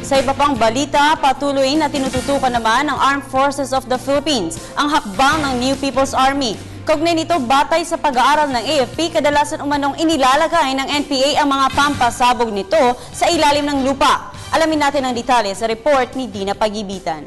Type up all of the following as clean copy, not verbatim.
Sa iba pang balita, patuloy na tinututukan naman ng Armed Forces of the Philippines ang hakbang ng New People's Army. Kaugnay nito, batay sa pag-aaral ng AFP, kadalasan umanong inilalagay ng NPA ang mga pampasabog nito sa ilalim ng lupa. Alamin natin ang detalye sa report ni Dina Pagibitan.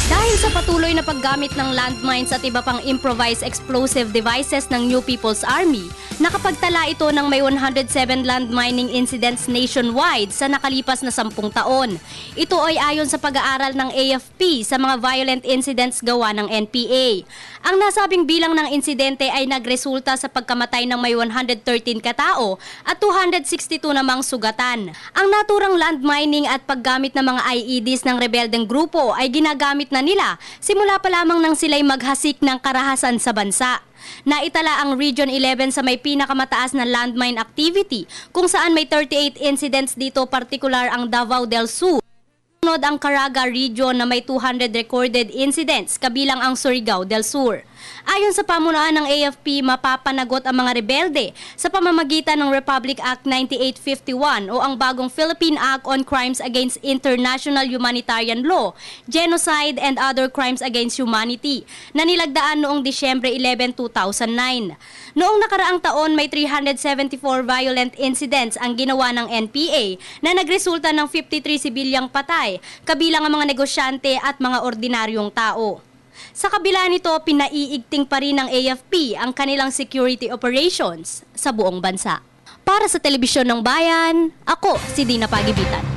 Dahil sa patuloy na paggamit ng landmines at iba pang improvised explosive devices ng New People's Army, nakapagtala ito ng may 107 landmining incidents nationwide sa nakalipas na 10 taon. Ito ay ayon sa pag-aaral ng AFP sa mga violent incidents gawa ng NPA. Ang nasabing bilang ng insidente ay nagresulta sa pagkamatay ng may 113 katao at 262 namang sugatan. Ang naturang landmining at paggamit ng mga IEDs ng rebeldeng grupo ay ginagamit na nila simula pa lamang nang sila'y maghasik ng karahasan sa bansa. Naitala ang Region 11 sa may pinakamataas na landmine activity kung saan may 38 incidents dito, partikular ang Davao del Sur. Sunod ang Caraga Region na may 200 recorded incidents, kabilang ang Surigao del Sur. Ayon sa pamunuan ng AFP, mapapanagot ang mga rebelde sa pamamagitan ng Republic Act 9851 o ang bagong Philippine Act on Crimes Against International Humanitarian Law, Genocide and Other Crimes Against Humanity na nilagdaan noong Disyembre 11, 2009. Noong nakaraang taon, may 374 violent incidents ang ginawa ng NPA na nagresulta ng 53 sibilyang patay, kabilang ang mga negosyante at mga ordinaryong tao. Sa kabila nito, pinaiigting pa rin ng AFP ang kanilang security operations sa buong bansa. Para sa Telebisyon ng Bayan, ako si Dina Pagibitan.